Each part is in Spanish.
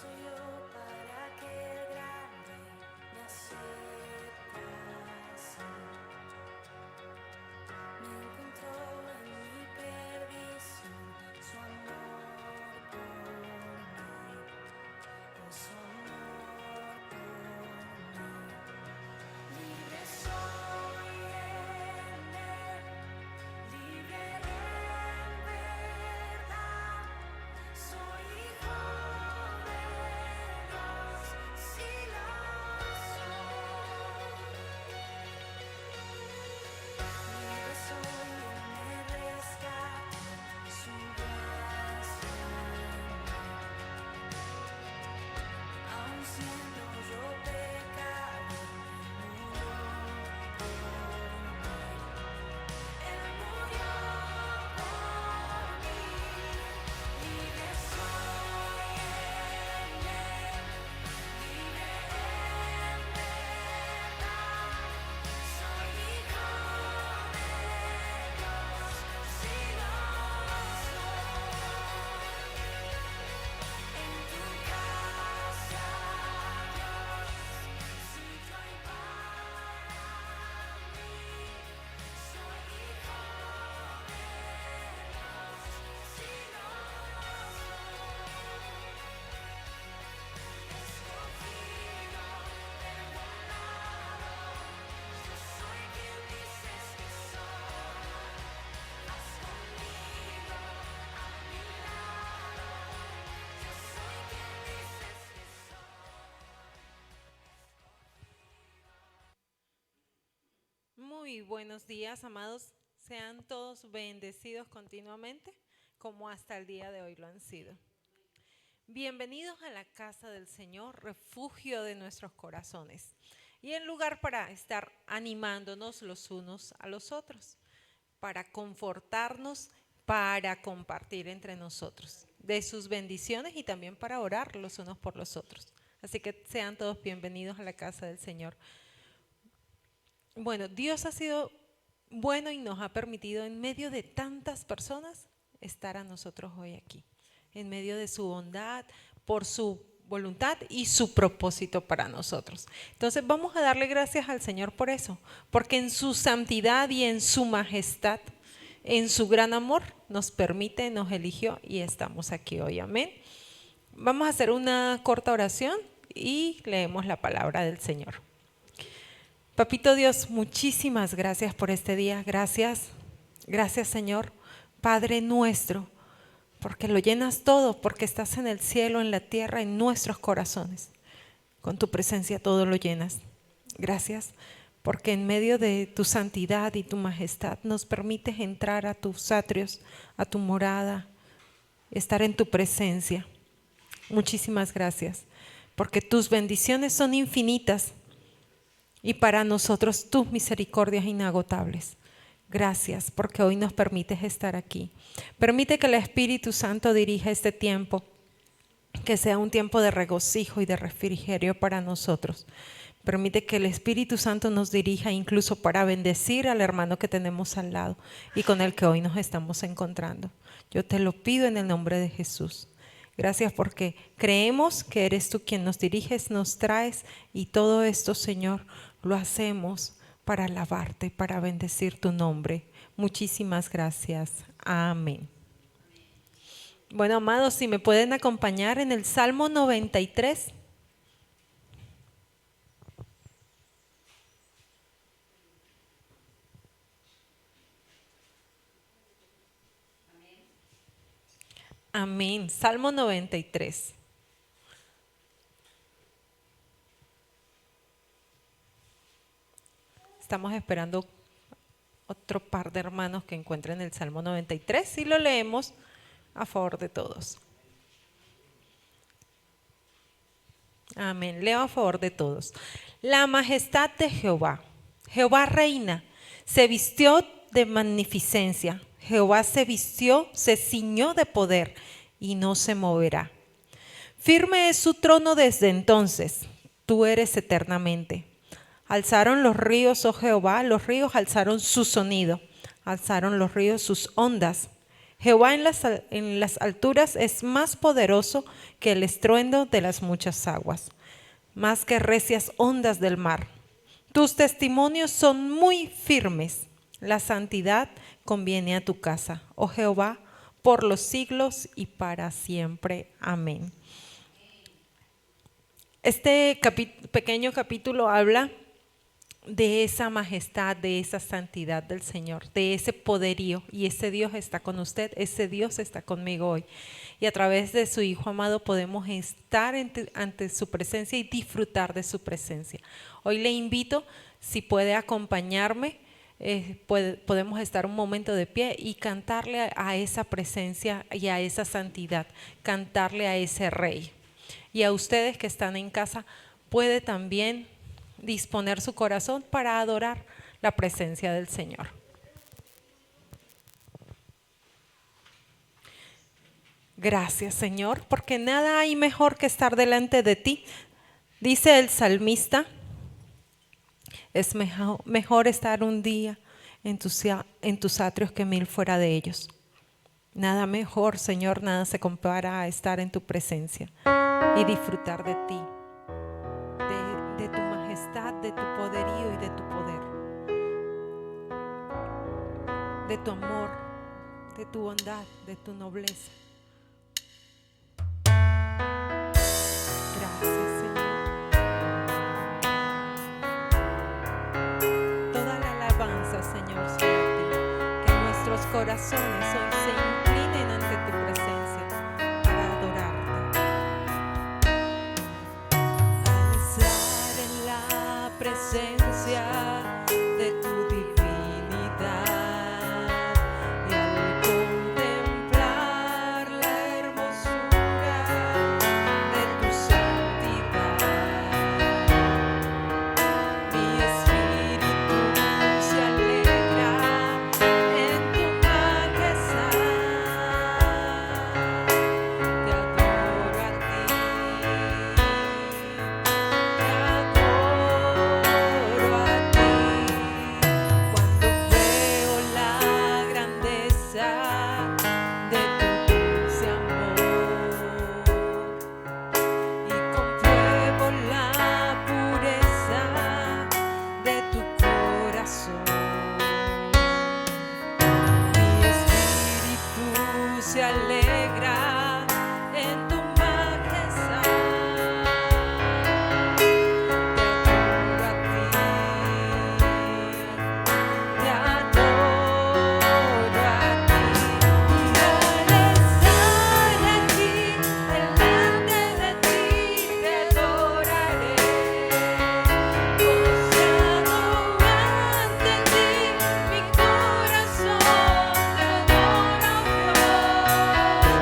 soy yo para que el gran rey me aceptase? Me encontró en mi perdición, su amor por mí, su amor por mí. Libre soy en él, libre en verdad. Soy hijo de Dios, si lo soy. Libre soy, Él me rescató, su gracia aun siendo yo pecador, murió por mí. Él murió por mí. Libre soy en Él, libre en verdad. Soy hijo de Dios, si lo soy. En tu casa, Dios, sitio hay para mí. Soy hijo de Dios, si lo soy. Escogido, perdonado, yo soy quien dices que soy. Haz conmigo a mi lado, yo soy quien dices que soy. Muy buenos días, amados. Sean todos bendecidos continuamente, como hasta el día de hoy lo han sido. Bienvenidos a la casa del Señor, refugio de nuestros corazones, y el lugar para estar animándonos los unos a los otros, para confortarnos, para compartir entre nosotros de sus bendiciones y también para orar los unos por los otros. Así que sean todos bienvenidos a la casa del Señor. Bueno, Dios ha sido bueno y nos ha permitido en medio de tantas personas estar a nosotros hoy aquí, en medio de su bondad, por su voluntad y su propósito para nosotros. Entonces vamos a darle gracias al Señor por eso, porque en su santidad y en su majestad, en su gran amor, nos permite, nos eligió y estamos aquí hoy. Amén. Vamos a hacer una corta oración y leemos la palabra del Señor. Papito Dios, muchísimas gracias por este día. Gracias, gracias Señor, Padre nuestro, porque lo llenas todo, porque estás en el cielo, en la tierra, en nuestros corazones. Con tu presencia todo lo llenas. Gracias, porque en medio de tu santidad y tu majestad nos permites entrar a tus atrios, a tu morada, estar en tu presencia. Muchísimas gracias, porque tus bendiciones son infinitas y para nosotros tus misericordias inagotables. Gracias porque hoy nos permites estar aquí. Permite que el Espíritu Santo dirija este tiempo, que sea un tiempo de regocijo y de refrigerio para nosotros. Permite que el Espíritu Santo nos dirija incluso para bendecir al hermano que tenemos al lado y con el que hoy nos estamos encontrando. Yo te lo pido en el nombre de Jesús. Gracias porque creemos que eres tú quien nos diriges, nos traes, y todo esto, Señor, lo hacemos para alabarte, para bendecir tu nombre. Muchísimas gracias. Amén. Bueno, amados, si me pueden acompañar en el Salmo 93. Amén. Salmo 93. Estamos esperando otro par de hermanos que encuentren el Salmo 93 y lo leemos a favor de todos. Amén. Leo a favor de todos. La majestad de Jehová. Jehová reina. Se vistió de magnificencia. Jehová se vistió, se ciñó de poder y no se moverá. Firme es su trono desde entonces. Tú eres eternamente. Alzaron los ríos, oh Jehová, los ríos alzaron su sonido. Alzaron los ríos sus ondas. Jehová en las alturas es más poderoso que el estruendo de las muchas aguas, más que recias ondas del mar. Tus testimonios son muy firmes. La santidad conviene a tu casa, oh Jehová, por los siglos y para siempre. Amén. Este pequeño capítulo habla de esa majestad, de esa santidad del Señor, de ese poderío, y ese Dios está con usted, ese Dios está conmigo hoy. Y a través de su Hijo amado podemos estar ante su presencia y disfrutar de su presencia. Hoy le invito, si puede acompañarme, podemos estar un momento de pie y cantarle a esa presencia y a esa santidad, cantarle a ese Rey. Y a ustedes que están en casa, puede también disponer su corazón para adorar la presencia del Señor. Gracias, Señor, porque nada hay mejor que estar delante de ti. Dice el salmista, es mejor estar un día en tus atrios que 1000 fuera de ellos. Nada mejor, Señor, nada se compara a estar en tu presencia y disfrutar de ti, de tu majestad, de tu poderío y de tu poder, de tu amor, de tu bondad, de tu nobleza. Gracias, Señor. Toda la alabanza, Señor, sea a ti. Que nuestros corazones hoy se inclinen ante tu presencia para adorarte. Al estar en la presencia de tu divinidad y al contemplar la hermosura de tu santidad, mi espíritu se alegra en tu majestad. Te adoro a ti, cuando veo la grandeza de tu dulce amor y compruebo la pureza de tu corazón. Mi espíritu se alegra en tu majestad. Te adoro a ti, te adoro a ti. Y al estar aquí delante de ti, te adoraré. Postrado ante ti, mi corazón te adora, oh Dios.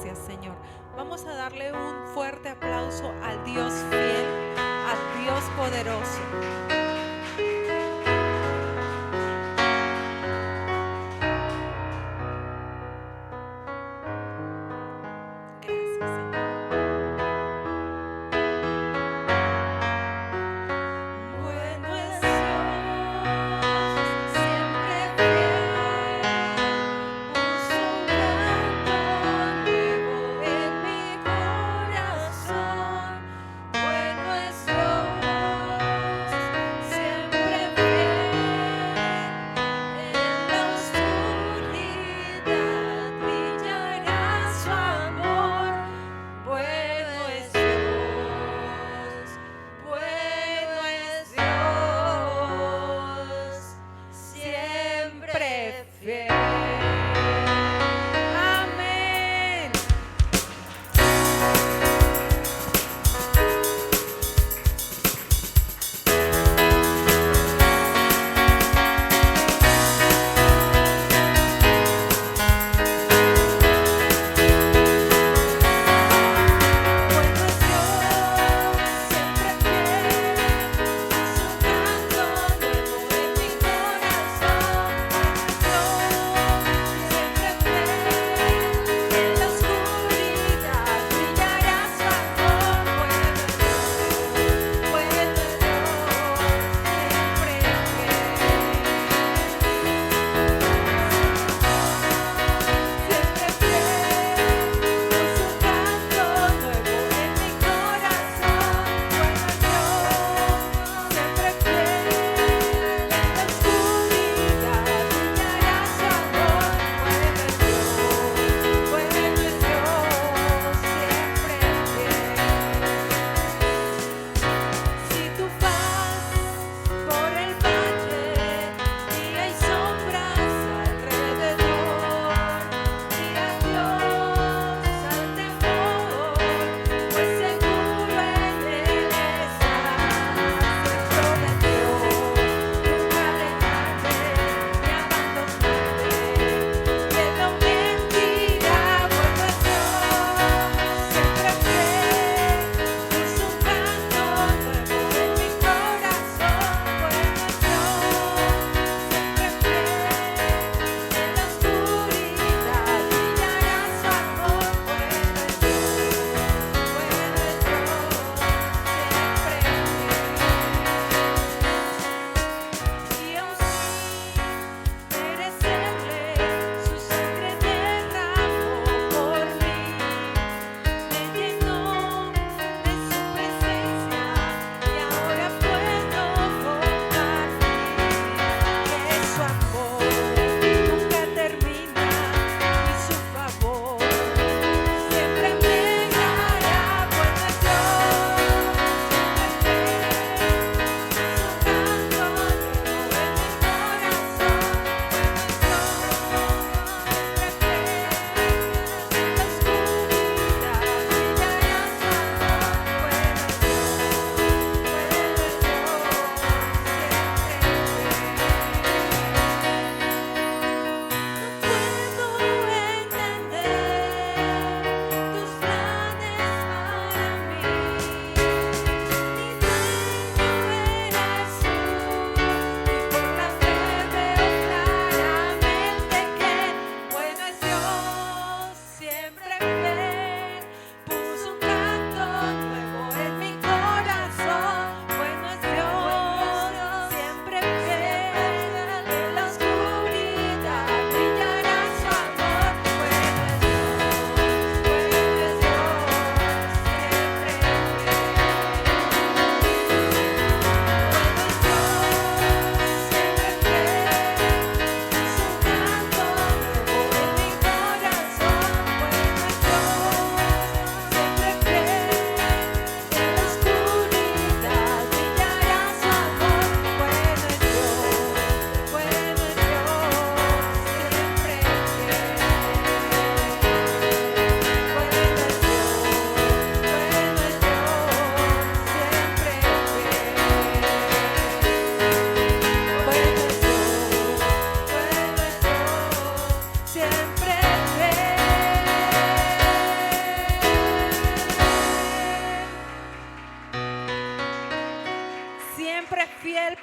gracias, Señor. Vamos a darle un fuerte aplauso al Dios fiel, al Dios poderoso. Gracias, Señor. Bueno es Dios, siempre fiel, puso un canto nuevo en mi corazón. Bueno es Dios,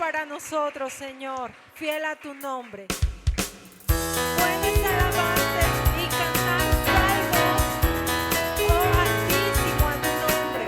para nosotros, Señor, fiel a tu nombre. Bueno es alabarte y cantar salmos, oh altísimo, a tu nombre.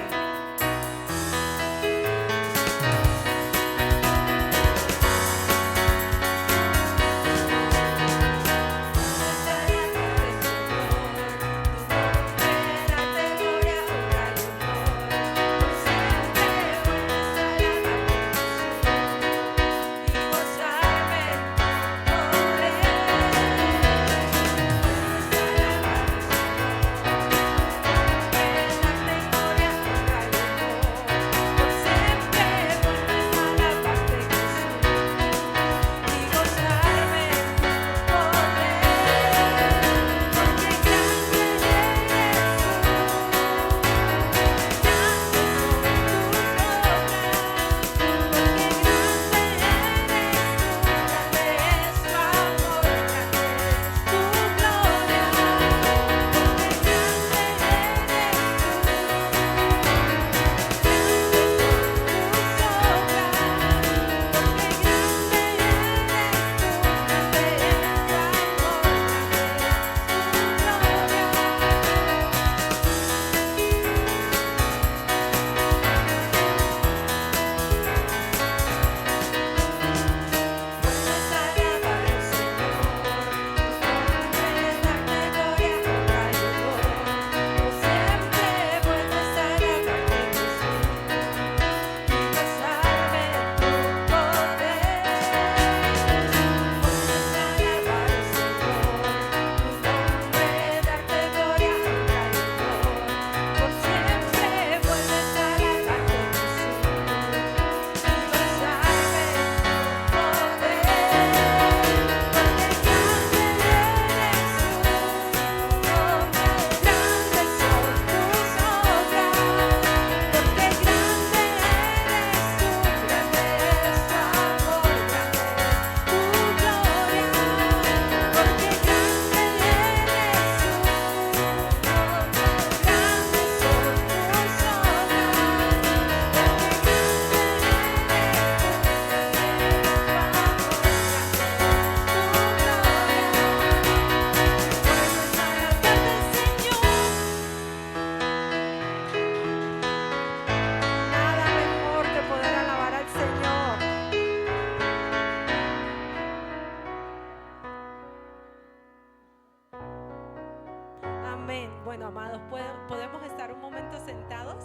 Amén. Bueno, amados, ¿podemos estar un momento sentados?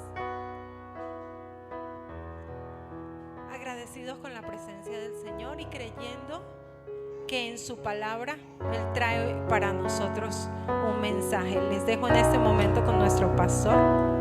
Agradecidos con la presencia del Señor y creyendo que en su palabra Él trae para nosotros un mensaje. Les dejo en este momento con nuestro pastor.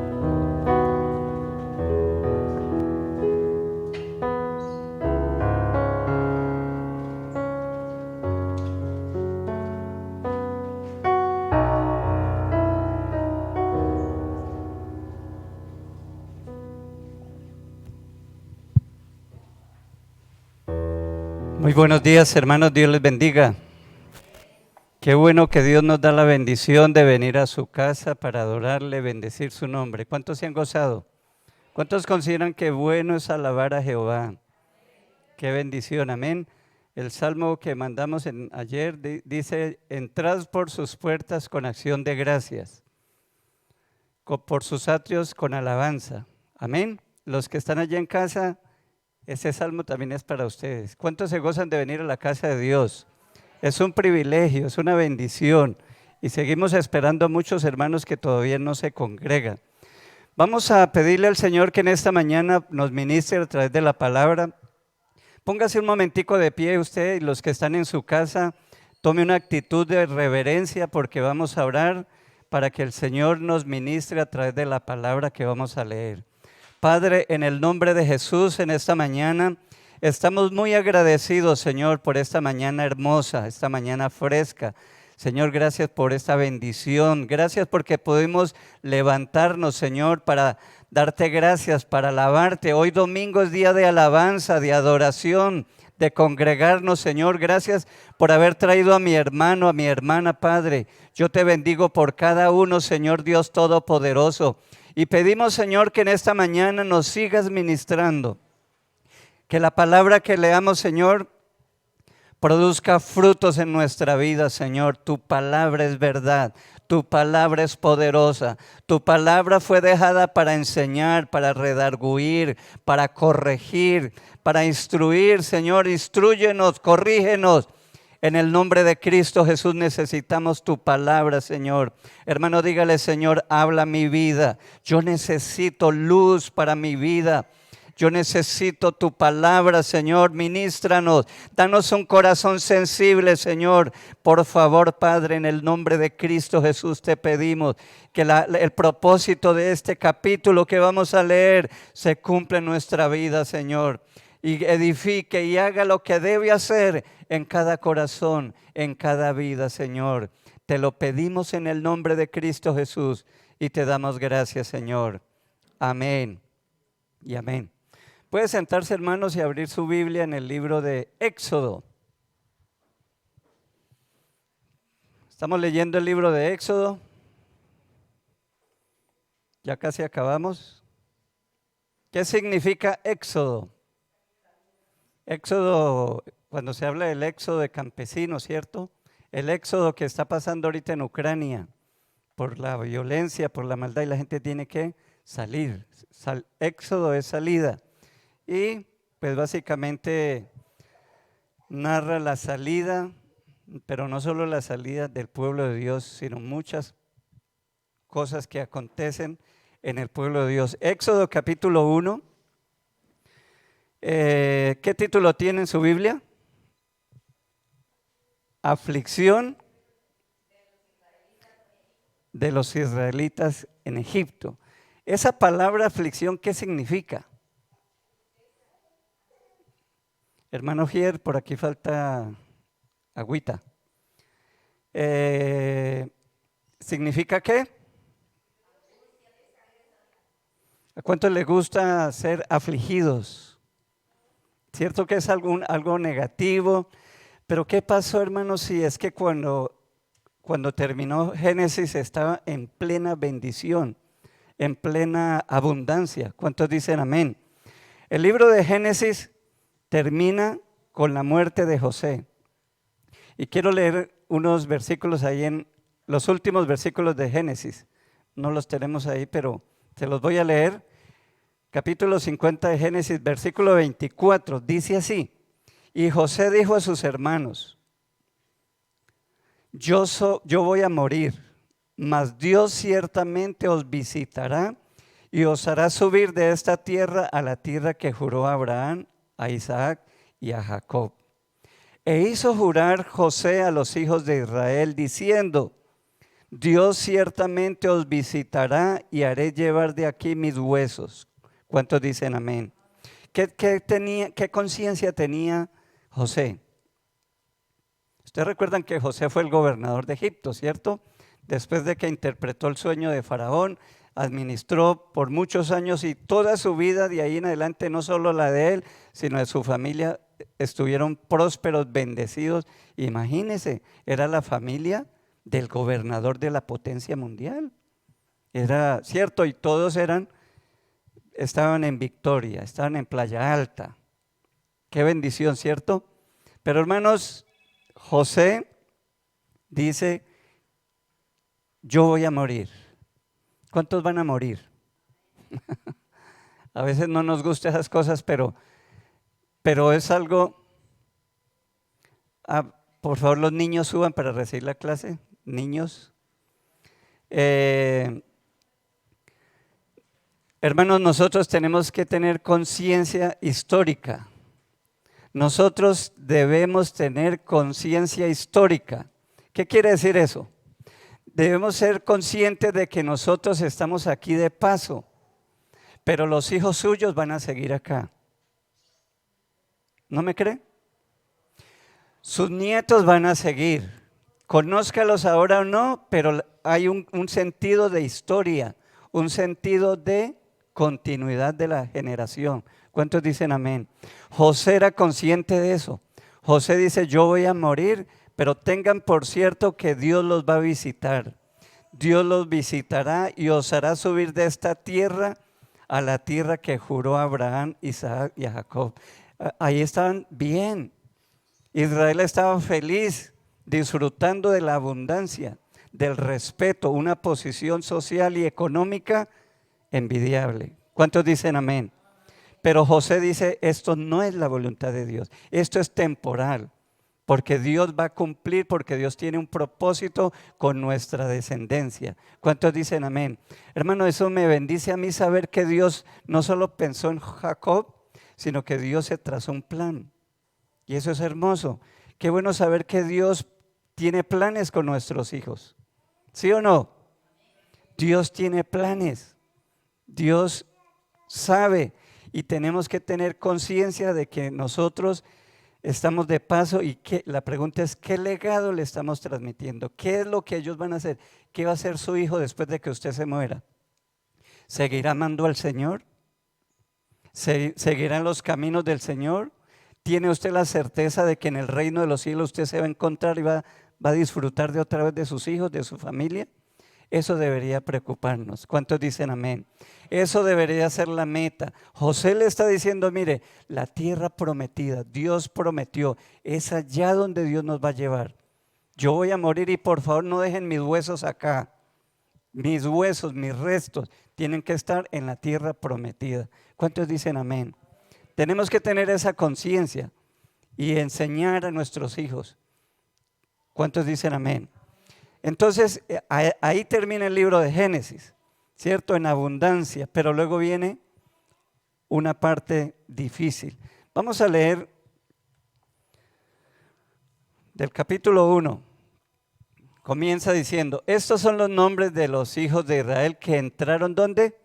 Muy buenos días, hermanos, Dios les bendiga. Qué bueno que Dios nos da la bendición de venir a su casa para adorarle, bendecir su nombre. ¿Cuántos se han gozado? ¿Cuántos consideran que bueno es alabar a Jehová? Qué bendición, amén. El salmo que mandamos ayer dice: entrad por sus puertas con acción de gracias, por sus atrios con alabanza. Amén. Los que están allá en casa, ese salmo también es para ustedes. ¿Cuántos se gozan de venir a la casa de Dios? Es un privilegio, es una bendición. Y seguimos esperando a muchos hermanos que todavía no se congregan. Vamos a pedirle al Señor que en esta mañana nos ministre a través de la palabra. Póngase un momentico de pie usted y los que están en su casa. Tome una actitud de reverencia porque vamos a orar para que el Señor nos ministre a través de la palabra que vamos a leer. Padre, en el nombre de Jesús, en esta mañana, estamos muy agradecidos, Señor, por esta mañana hermosa, esta mañana fresca. Señor, gracias por esta bendición. Gracias porque podemos levantarnos, Señor, para darte gracias, para alabarte. Hoy domingo es día de alabanza, de adoración, de congregarnos, Señor. Gracias por haber traído a mi hermano, a mi hermana, Padre. Yo te bendigo por cada uno, Señor Dios Todopoderoso. Y pedimos, Señor, que en esta mañana nos sigas ministrando, Que la palabra que leamos, Señor, produzca frutos en nuestra vida, Señor. Tu palabra es verdad, tu palabra es poderosa. Tu palabra fue dejada para enseñar, para redarguir, para corregir, para instruir, Señor. Instrúyenos, corrígenos. En el nombre de Cristo Jesús necesitamos tu palabra, Señor. Hermano, dígale, Señor, habla mi vida. Yo necesito luz para mi vida. Yo necesito tu palabra, Señor, ministranos, danos un corazón sensible, Señor. Por favor, Padre, en el nombre de Cristo Jesús te pedimos que el propósito de este capítulo que vamos a leer se cumpla en nuestra vida, Señor. Y edifique y haga lo que debe hacer en cada corazón, en cada vida, Señor. Te lo pedimos en el nombre de Cristo Jesús y te damos gracias, Señor. Amén y amén. Puede sentarse, hermanos, y abrir su Biblia en el libro de Éxodo. Estamos leyendo el libro de Éxodo. Ya casi acabamos. ¿Qué significa Éxodo? Éxodo, cuando se habla del éxodo de campesinos, ¿cierto? El éxodo que está pasando ahorita en Ucrania por la violencia, por la maldad, y la gente tiene que salir. Éxodo es salida. Y pues básicamente narra la salida, pero no solo la salida del pueblo de Dios, sino muchas cosas que acontecen en el pueblo de Dios. Éxodo capítulo 1. ¿Qué título tiene en su Biblia? Aflicción de los israelitas en Egipto. Esa palabra aflicción, ¿qué significa? Hermano Gier, por aquí falta agüita. ¿Significa qué? ¿A cuántos les gusta ser afligidos? Cierto que es algo negativo, pero ¿qué pasó, hermanos? Si es que cuando terminó Génesis estaba en plena bendición, en plena abundancia. ¿Cuántos dicen amén? El libro de Génesis termina con la muerte de José. Y quiero leer unos versículos ahí en los últimos versículos de Génesis. No los tenemos ahí, pero se los voy a leer. Capítulo 50 de Génesis, versículo 24, dice así: y José dijo a sus hermanos: yo voy a morir, mas Dios ciertamente os visitará y os hará subir de esta tierra a la tierra que juró a Abraham, a Isaac y a Jacob. E hizo jurar José a los hijos de Israel diciendo: Dios ciertamente os visitará y haré llevar de aquí mis huesos. ¿Cuántos dicen amén? ¿Qué conciencia tenía José? Ustedes recuerdan que José fue el gobernador de Egipto, ¿cierto? Después de que interpretó el sueño de Faraón, administró por muchos años y toda su vida de ahí en adelante, no solo la de él, sino de su familia, estuvieron prósperos, bendecidos. Imagínense, era la familia del gobernador de la potencia mundial. Era cierto, y todos estaban en victoria, estaban en Playa Alta. Qué bendición, ¿cierto? Pero hermanos, José dice: yo voy a morir. ¿Cuántos van a morir? A veces no nos gustan esas cosas, pero es algo. Por favor, los niños suban para recibir la clase. Niños. Hermanos, nosotros tenemos que tener conciencia histórica. Nosotros debemos tener conciencia histórica. ¿Qué quiere decir eso? Debemos ser conscientes de que nosotros estamos aquí de paso, pero los hijos suyos van a seguir acá. ¿No me cree? Sus nietos van a seguir. Conózcalos ahora o no, pero hay un sentido de historia, un sentido de continuidad de la generación. ¿Cuántos dicen amén? José era consciente de eso. José dice: yo voy a morir, pero tengan por cierto que Dios los va a visitar. Dios los visitará y os hará subir de esta tierra a la tierra que juró a Abraham, Isaac y a Jacob. Ahí estaban bien. Israel estaba feliz, disfrutando de la abundancia, del respeto, una posición social y económica envidiable. ¿Cuántos dicen amén? Pero José dice, esto no es la voluntad de Dios, esto es temporal, porque Dios va a cumplir, porque Dios tiene un propósito con nuestra descendencia. ¿Cuántos dicen amén? Hermano, eso me bendice a mí saber que Dios no solo pensó en Jacob, sino que Dios se trazó un plan. Y eso es hermoso. Qué bueno saber que Dios tiene planes con nuestros hijos. ¿Sí o no? Dios tiene planes. Dios sabe y tenemos que tener conciencia de que nosotros estamos de paso y que la pregunta es ¿qué legado le estamos transmitiendo? ¿Qué es lo que ellos van a hacer? ¿Qué va a hacer su hijo después de que usted se muera? ¿Seguirá amando al Señor? ¿Seguirá en los caminos del Señor? ¿Tiene usted la certeza de que en el reino de los cielos usted se va a encontrar y va a disfrutar de otra vez de sus hijos, de su familia? Eso debería preocuparnos. ¿Cuántos dicen amén? Eso debería ser la meta. José le está diciendo, mire, la tierra prometida, Dios prometió, es allá donde Dios nos va a llevar. Yo voy a morir y por favor no dejen mis huesos acá. Mis huesos, mis restos tienen que estar en la tierra prometida. ¿Cuántos dicen amén? Tenemos que tener esa conciencia y enseñar a nuestros hijos. ¿Cuántos dicen amén? Entonces, ahí termina el libro de Génesis, ¿cierto? En abundancia, pero luego viene una parte difícil. Vamos a leer del capítulo 1. Comienza diciendo, estos son los nombres de los hijos de Israel que entraron, ¿dónde?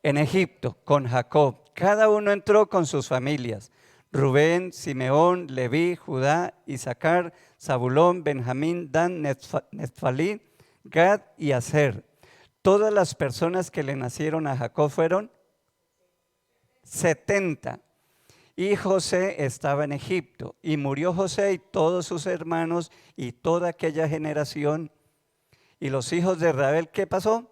En Egipto, con Jacob. Cada uno entró con sus familias. Rubén, Simeón, Leví, Judá, Isaacar, Zabulón, Benjamín, Dan, Neftalí, Gad y Aser. Todas las personas que le nacieron a Jacob fueron 70. Y José estaba en Egipto. Y murió José y todos sus hermanos y toda aquella generación. Y los hijos de Israel, ¿qué pasó?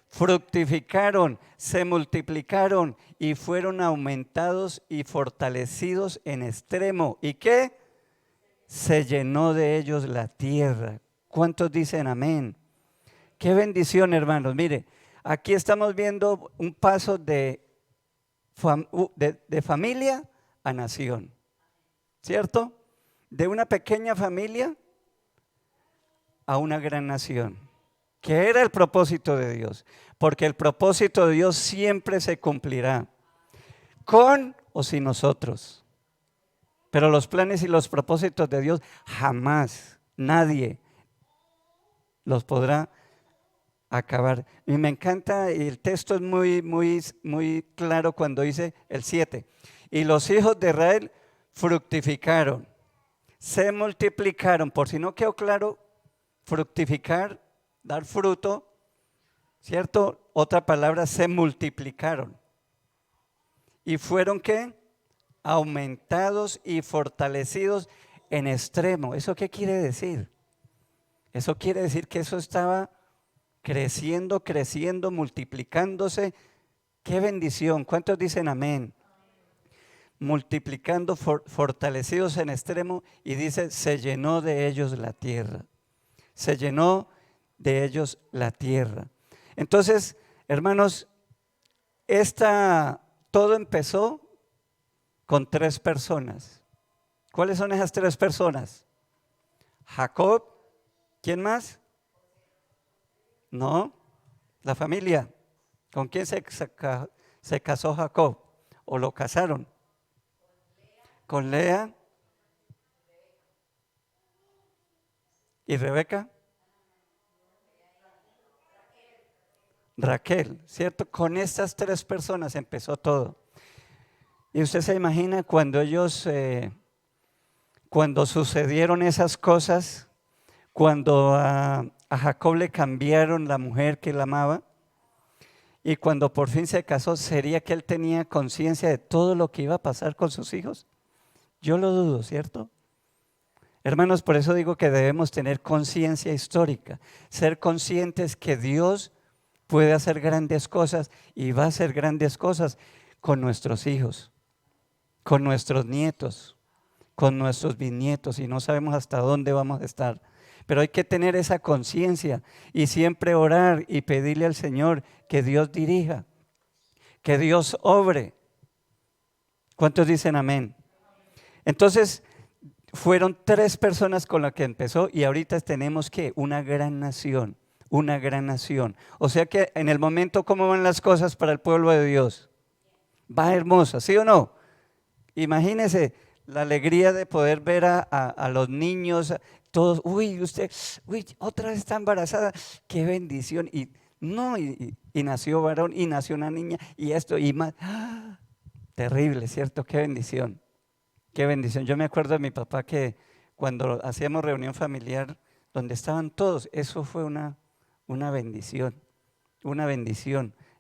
Fructificaron, se multiplicaron y fueron aumentados y fortalecidos en extremo. ¿Y qué? Se llenó de ellos la tierra. ¿Cuántos dicen amén? Qué bendición, hermanos. Mire, aquí estamos viendo un paso de familia a nación, ¿cierto? De una pequeña familia a una gran nación. Que era el propósito de Dios, porque el propósito de Dios siempre se cumplirá, con o sin nosotros. Pero los planes y los propósitos de Dios jamás, nadie los podrá acabar. Y me encanta, y el texto es muy claro cuando dice el 7. Y los hijos de Israel fructificaron, se multiplicaron. Por si no quedó claro, fructificar, dar fruto, ¿cierto? Otra palabra, se multiplicaron. ¿Y fueron qué? Aumentados y fortalecidos en extremo. ¿Eso qué quiere decir? Eso quiere decir que eso estaba creciendo, multiplicándose. ¡Qué bendición! ¿Cuántos dicen amén? Multiplicando, fortalecidos en extremo, y dice, se llenó de ellos la tierra. Se llenó de ellos la tierra. Entonces, hermanos, todo empezó con 3 personas. ¿Cuáles son esas 3 personas? Jacob, ¿quién más? No, la familia. ¿Con quién se casó Jacob? ¿O lo casaron? Con Lea. ¿Y Rebeca? Raquel, ¿cierto? Con estas 3 personas empezó todo. Y usted se imagina cuando cuando sucedieron esas cosas, cuando a Jacob le cambiaron la mujer que él amaba, y cuando por fin se casó, ¿sería que él tenía conciencia de todo lo que iba a pasar con sus hijos? Yo lo dudo, ¿cierto? Hermanos, por eso digo que debemos tener conciencia histórica, ser conscientes que Dios puede hacer grandes cosas y va a hacer grandes cosas con nuestros hijos. con nuestros nietos, con nuestros bisnietos, y no sabemos hasta dónde vamos a estar. Pero hay que tener esa conciencia y siempre orar y pedirle al Señor que Dios dirija, que Dios obre. ¿Cuántos dicen amén? Entonces, fueron 3 personas con las que empezó y ahorita tenemos que una gran nación, una gran nación. O sea que en el momento, ¿cómo van las cosas para el pueblo de Dios? Va hermosa, ¿sí o no? Imagínese la alegría de poder ver a los niños, todos, uy, otra vez está embarazada, qué bendición. Y no, y nació varón, y nació una niña, y esto, y más. ¡Ah! Terrible, ¿cierto? Qué bendición, qué bendición. Yo me acuerdo de mi papá que cuando hacíamos reunión familiar, donde estaban todos, eso fue una bendición,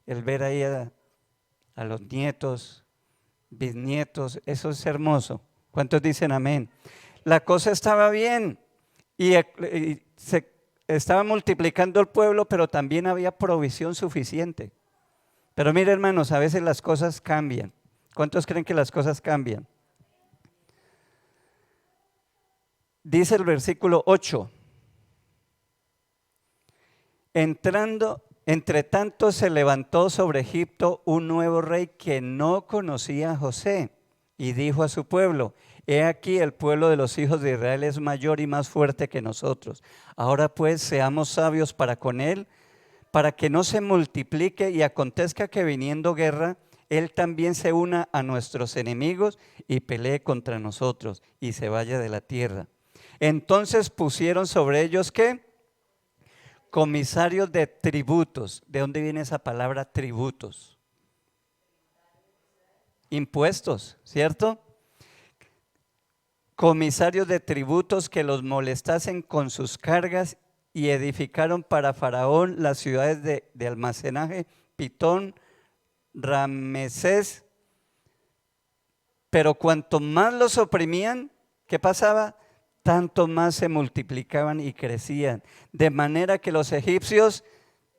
el ver ahí a los nietos, bisnietos, eso es hermoso. ¿Cuántos dicen amén? La cosa estaba bien y se estaba multiplicando el pueblo, pero también había provisión suficiente. Pero mire, hermanos, a veces las cosas cambian. ¿Cuántos creen que las cosas cambian? Dice el versículo 8. Entre tanto se levantó sobre Egipto un nuevo rey que no conocía a José y dijo a su pueblo: he aquí el pueblo de los hijos de Israel es mayor y más fuerte que nosotros. Ahora pues seamos sabios para con él, para que no se multiplique y acontezca que viniendo guerra, él también se una a nuestros enemigos y pelee contra nosotros y se vaya de la tierra. Entonces pusieron sobre ellos, ¿qué? Comisarios de tributos. ¿De dónde viene esa palabra tributos? Impuestos, ¿cierto? Comisarios de tributos que los molestasen con sus cargas, y edificaron para Faraón las ciudades de almacenaje, Pitón, Ramesés. Pero cuanto más los oprimían, ¿qué pasaba? Tanto más se multiplicaban y crecían, de manera que los egipcios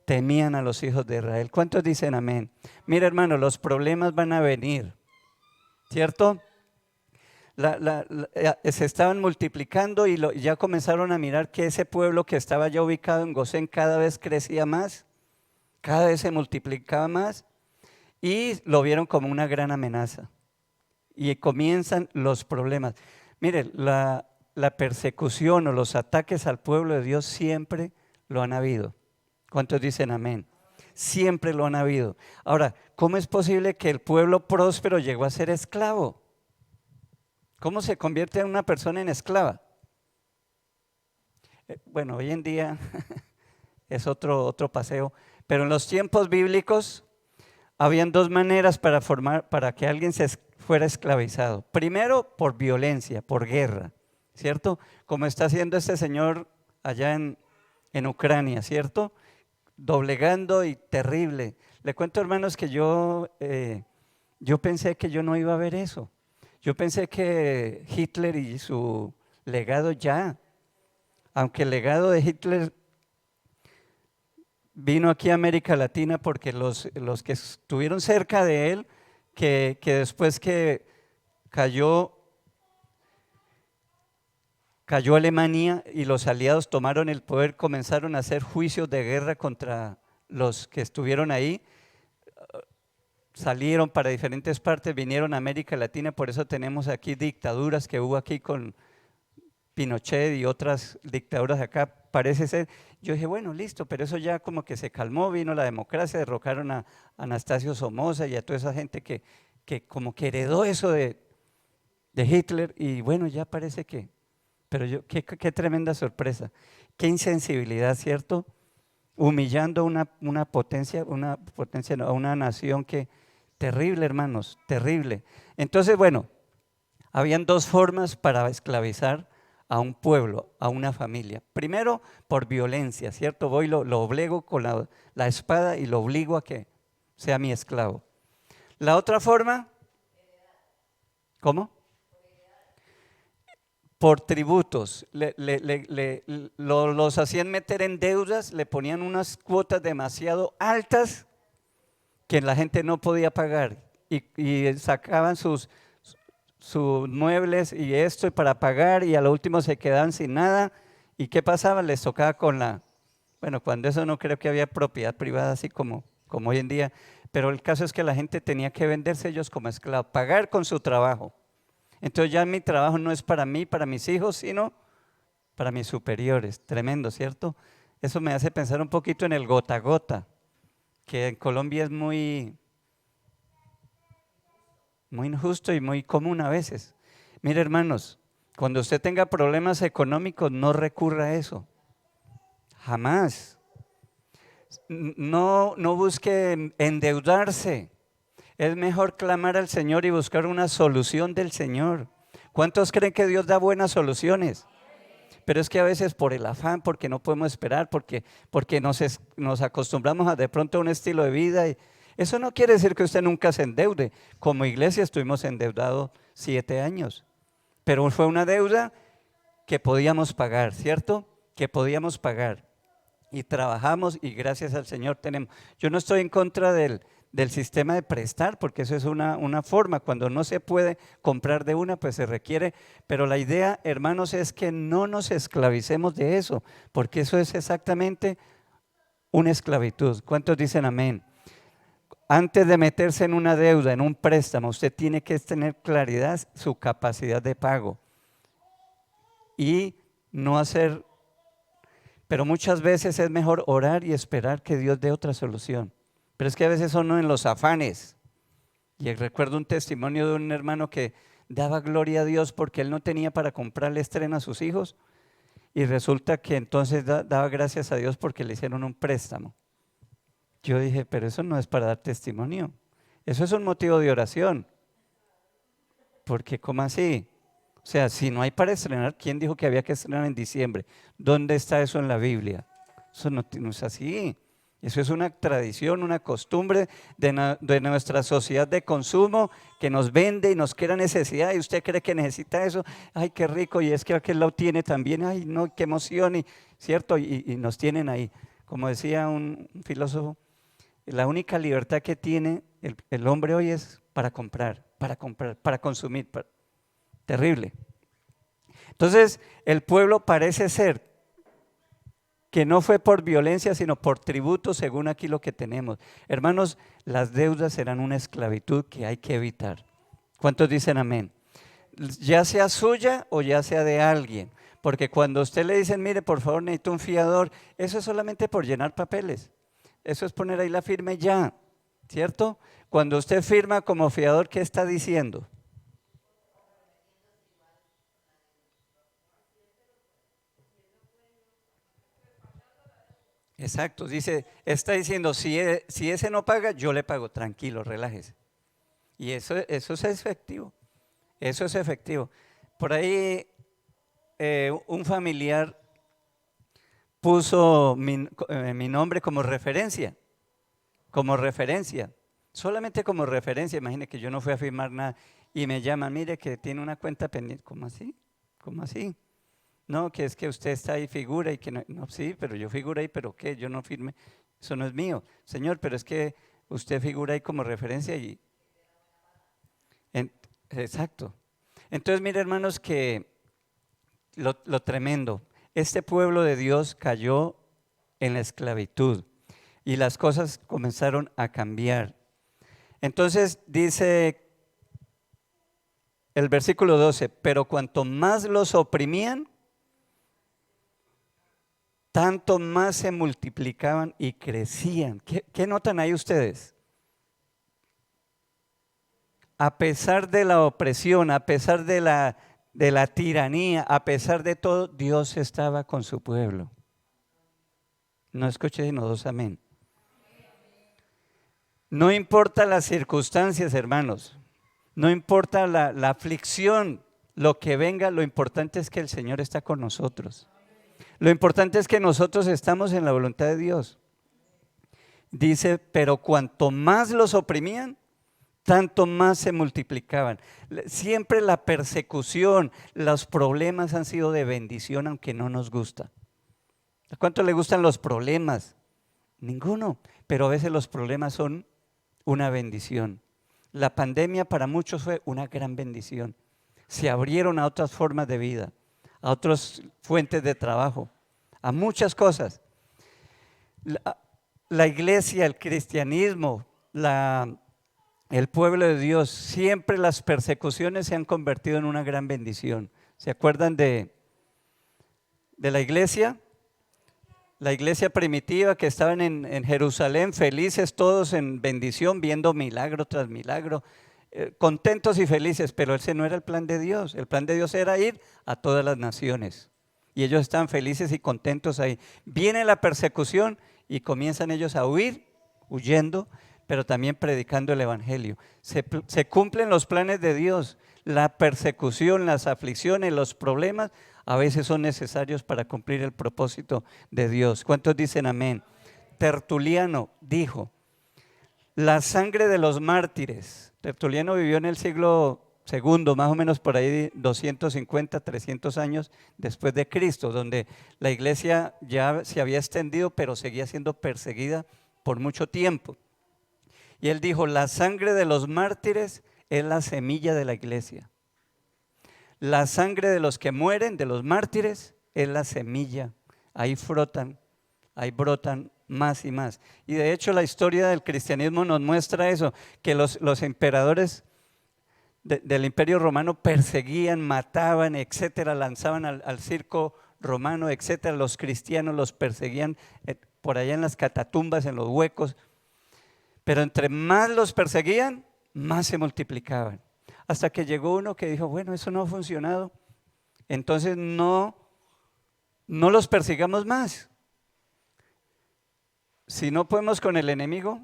temían a los hijos de Israel. ¿Cuántos dicen amén? Mira, hermano, los problemas van a venir, ¿cierto? Se estaban multiplicando y ya comenzaron a mirar que ese pueblo que estaba ya ubicado en Gosén cada vez crecía más, cada vez se multiplicaba más, y lo vieron como una gran amenaza. Y comienzan los problemas. Mire, la persecución o los ataques al pueblo de Dios siempre lo han habido. ¿Cuántos dicen amén? Siempre lo han habido. Ahora, ¿cómo es posible que el pueblo próspero llegó a ser esclavo? ¿Cómo se convierte una persona en esclava? Bueno, hoy en día es otro paseo, pero en los tiempos bíblicos habían 2 maneras para que alguien fuera esclavizado. Primero, por violencia, por guerra, ¿cierto? Como está haciendo este señor allá en Ucrania, ¿cierto? Doblegando y terrible. Le cuento, hermanos, que yo pensé que yo no iba a ver eso. Yo pensé que Hitler y su legado ya, aunque el legado de Hitler vino aquí a América Latina porque los que estuvieron cerca de él, que después que cayó Alemania y los aliados tomaron el poder, comenzaron a hacer juicios de guerra contra los que estuvieron ahí. Salieron para diferentes partes, vinieron a América Latina, por eso tenemos aquí dictaduras que hubo aquí con Pinochet y otras dictaduras acá, parece ser. Yo dije, bueno, listo, pero eso ya como que se calmó, vino la democracia, derrocaron a Anastasio Somoza y a toda esa gente que como que heredó eso de Hitler, y bueno, ya parece que, pero qué tremenda sorpresa, qué insensibilidad, ¿cierto? Humillando una potencia, a una nación que, terrible, hermanos, terrible. Entonces, bueno, habían 2 formas para esclavizar a un pueblo, a una familia. Primero, por violencia, ¿cierto? Voy, lo obligo con la espada y lo obligo a que sea mi esclavo. La otra forma, ¿cómo? Por tributos. Los hacían meter en deudas, le ponían unas cuotas demasiado altas que la gente no podía pagar, y sacaban sus muebles y esto y para pagar y a lo último se quedaban sin nada. ¿Y qué pasaba? Les tocaba bueno, cuando eso no creo que había propiedad privada así como hoy en día, pero el caso es que la gente tenía que venderse ellos como esclavos, pagar con su trabajo. Entonces ya mi trabajo no es para mí, para mis hijos, sino para mis superiores. Tremendo, ¿cierto? Eso me hace pensar un poquito en el gota a gota, que en Colombia es muy injusto y muy común a veces. Mire, hermanos, cuando usted tenga problemas económicos, no recurra a eso. Jamás. No busque endeudarse. Es mejor clamar al Señor y buscar una solución del Señor. ¿Cuántos creen que Dios da buenas soluciones? Pero es que a veces por el afán, porque no podemos esperar, porque nos acostumbramos a de pronto a un estilo de vida. Y eso no quiere decir que usted nunca se endeude. Como iglesia estuvimos endeudados 7 años. Pero fue una deuda que podíamos pagar, ¿cierto? Que podíamos pagar. Y trabajamos y gracias al Señor tenemos. Yo no estoy en contra del sistema de prestar, porque eso es una forma. Cuando no se puede comprar de una, pues se requiere. Pero la idea, hermanos, es que no nos esclavicemos de eso, porque eso es exactamente una esclavitud. ¿Cuántos dicen amén? Antes de meterse en una deuda, en un préstamo, usted tiene que tener claridad su capacidad de pago y no hacer. Pero muchas veces es mejor orar y esperar que Dios dé otra solución. Pero es que a veces son en los afanes. Y recuerdo un testimonio de un hermano que daba gloria a Dios porque él no tenía para comprarle estreno a sus hijos. Y resulta que entonces daba gracias a Dios porque le hicieron un préstamo. Yo dije, pero eso no es para dar testimonio. Eso es un motivo de oración. Porque ¿cómo así? O sea, si no hay para estrenar, ¿quién dijo que había que estrenar en diciembre? ¿Dónde está eso en la Biblia? Eso no es así. Eso es una tradición, una costumbre de nuestra sociedad de consumo que nos vende y nos crea necesidad. Y usted cree que necesita eso. Ay, qué rico. Y es que aquel lo tiene también. Ay, no, qué emoción. ¿Cierto? Y nos tienen ahí. Como decía un filósofo, la única libertad que tiene el hombre hoy es para comprar, para consumir. Terrible. Entonces, el pueblo parece ser que no fue por violencia, sino por tributo, según aquí lo que tenemos. Hermanos, las deudas serán una esclavitud que hay que evitar. ¿Cuántos dicen amén? Ya sea suya o ya sea de alguien. Porque cuando a usted le dicen, mire, por favor, necesito un fiador, eso es solamente por llenar papeles. Eso es poner ahí la firma y ya, ¿cierto? Cuando usted firma como fiador, ¿qué está diciendo? Exacto, está diciendo, si ese no paga, yo le pago, tranquilo, relájese. Y eso es efectivo, eso es efectivo. Por ahí un familiar puso mi nombre como referencia, solamente como referencia. Imagine que yo no fui a firmar nada y me llaman, mire que tiene una cuenta pendiente. ¿Cómo así? ¿Cómo así? No, que es que usted está ahí, figura y que no, sí, pero yo figuro ahí, pero ¿qué? Yo no firme, eso no es mío. Señor, pero es que usted figura ahí como referencia y… exacto. Entonces, mire, hermanos, que lo tremendo, este pueblo de Dios cayó en la esclavitud y las cosas comenzaron a cambiar. Entonces dice el versículo 12, pero cuanto más los oprimían, tanto más se multiplicaban y crecían. ¿Qué notan ahí ustedes? A pesar de la opresión, a pesar de la tiranía, a pesar de todo, Dios estaba con su pueblo. No escuché sino dos amén. No importa las circunstancias, hermanos, no importa la aflicción, lo que venga, lo importante es que el Señor está con nosotros. Lo importante es que nosotros estamos en la voluntad de Dios. Dice, pero cuanto más los oprimían, tanto más se multiplicaban. Siempre la persecución, los problemas han sido de bendición, aunque no nos gusta. ¿A cuánto le gustan los problemas? Ninguno, pero a veces los problemas son una bendición. La pandemia para muchos fue una gran bendición. se abrieron a otras formas de vida, a otras fuentes de trabajo, a muchas cosas. La iglesia, el cristianismo, el pueblo de Dios, siempre las persecuciones se han convertido en una gran bendición. ¿Se acuerdan de la iglesia? La iglesia primitiva que estaban en Jerusalén, felices todos en bendición, viendo milagro tras milagro, contentos y felices, pero ese no era el plan de Dios. El plan de Dios era ir a todas las naciones y ellos estaban felices y contentos ahí. Viene la persecución y comienzan ellos a huir, huyendo, pero también predicando el evangelio. Se cumplen los planes de Dios. La persecución, las aflicciones, los problemas a veces son necesarios para cumplir el propósito de Dios. ¿Cuántos dicen amén? Tertuliano dijo: la sangre de los mártires. Tertuliano vivió en el siglo II, más o menos por ahí 250, 300 años después de Cristo, donde la iglesia ya se había extendido, pero seguía siendo perseguida por mucho tiempo. Y él dijo: la sangre de los mártires es la semilla de la iglesia. La sangre de los que mueren, de los mártires, es la semilla. Ahí ahí brotan más y más. Y de hecho la historia del cristianismo nos muestra eso, que los emperadores del Imperio Romano perseguían, mataban, etcétera, lanzaban al circo romano, etcétera. Los cristianos los perseguían por allá en las catatumbas, en los huecos. Pero entre más los perseguían, más se multiplicaban. Hasta que llegó uno que dijo: bueno, eso no ha funcionado, entonces no los persigamos más. Si no podemos con el enemigo,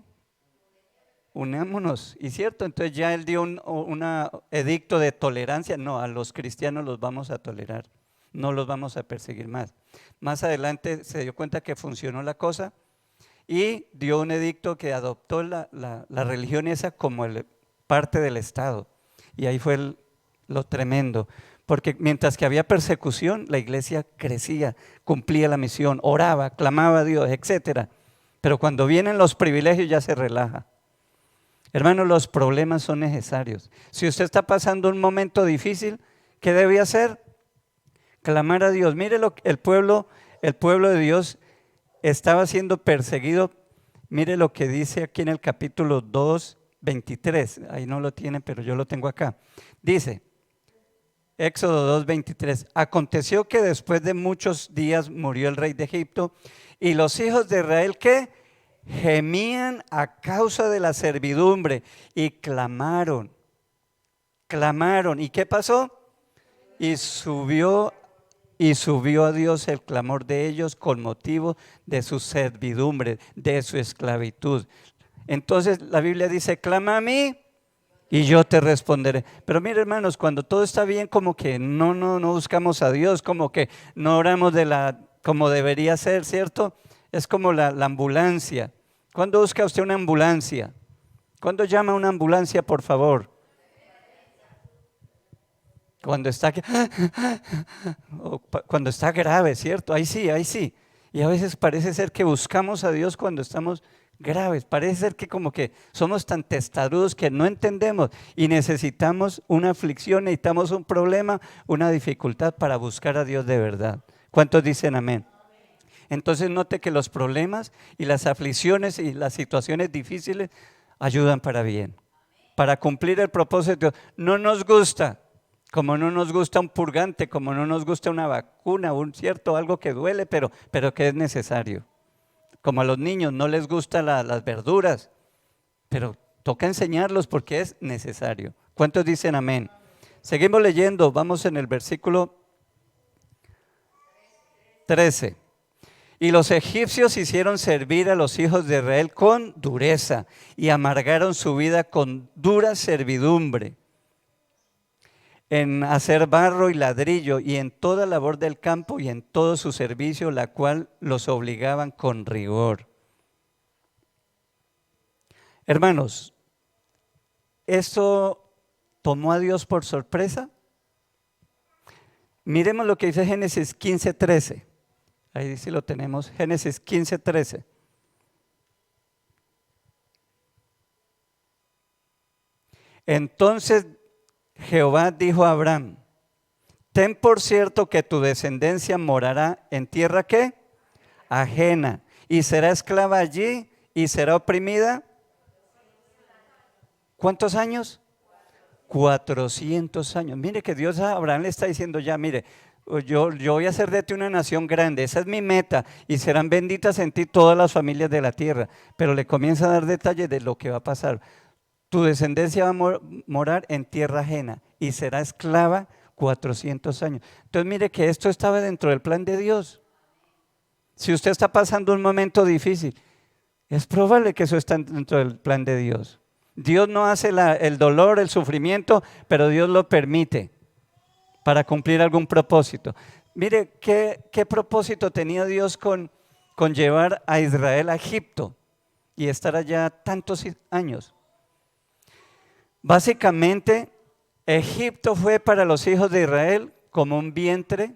unámonos. Y cierto, entonces ya él dio un edicto de tolerancia. No, a los cristianos los vamos a tolerar, no los vamos a perseguir más. Más adelante se dio cuenta que funcionó la cosa y dio un edicto que adoptó la religión esa como parte del Estado. Y ahí fue lo tremendo, porque mientras que había persecución, la iglesia crecía, cumplía la misión, oraba, clamaba a Dios, etcétera. Pero cuando vienen los privilegios ya se relaja. Hermanos, los problemas son necesarios. Si usted está pasando un momento difícil, ¿qué debe hacer? Clamar a Dios. Mire el pueblo de Dios estaba siendo perseguido. Mire lo que dice aquí en el capítulo 2, 23, ahí no lo tienen, pero yo lo tengo acá. Dice, Éxodo 2, 23, aconteció que después de muchos días murió el rey de Egipto y los hijos de Israel, ¿qué? Gemían a causa de la servidumbre y clamaron. ¿Y qué pasó? Y subió a Dios el clamor de ellos con motivo de su servidumbre, de su esclavitud. Entonces la Biblia dice: clama a mí y yo te responderé. Pero mire, hermanos, cuando todo está bien, como que no buscamos a Dios, como que no oramos como debería ser, ¿cierto? Es como la ambulancia. ¿Cuándo busca usted una ambulancia? ¿Cuándo llama a una ambulancia, por favor? Cuando está grave, ¿cierto? Ahí sí. Y a veces parece ser que buscamos a Dios cuando estamos graves. Parece ser que como que somos tan testarudos que no entendemos y necesitamos una aflicción, necesitamos un problema, una dificultad para buscar a Dios de verdad. ¿Cuántos dicen amén? Entonces note que los problemas y las aflicciones y las situaciones difíciles ayudan para bien, para cumplir el propósito. No nos gusta, como no nos gusta un purgante, como no nos gusta una vacuna, algo que duele, pero que es necesario. Como a los niños no les gustan las verduras, pero toca enseñarlos porque es necesario. ¿Cuántos dicen amén? Seguimos leyendo, vamos en el versículo 13. Y los egipcios hicieron servir a los hijos de Israel con dureza y amargaron su vida con dura servidumbre, en hacer barro y ladrillo y en toda labor del campo y en todo su servicio, la cual los obligaban con rigor. Hermanos, ¿esto tomó a Dios por sorpresa? Miremos lo que dice Génesis 15:13. Ahí dice, lo tenemos, Génesis 15:13. Entonces Jehová dijo a Abraham, ten por cierto que tu descendencia morará en tierra ¿qué? Ajena, y será esclava allí y será oprimida. ¿Cuántos años? 400 años. Mire que Dios a Abraham le está diciendo ya, mire, yo voy a hacer de ti una nación grande, esa es mi meta, y serán benditas en ti todas las familias de la tierra. Pero le comienza a dar detalles de lo que va a pasar. Tu descendencia va a morar en tierra ajena y será esclava 400 años. Entonces mire que esto estaba dentro del plan de Dios. Si usted está pasando un momento difícil, es probable que eso está dentro del plan de Dios. Dios no hace el dolor, el sufrimiento, pero Dios lo permite para cumplir algún propósito. Mire, ¿qué propósito tenía Dios con llevar a Israel a Egipto y estar allá tantos años? Básicamente, Egipto fue para los hijos de Israel como un vientre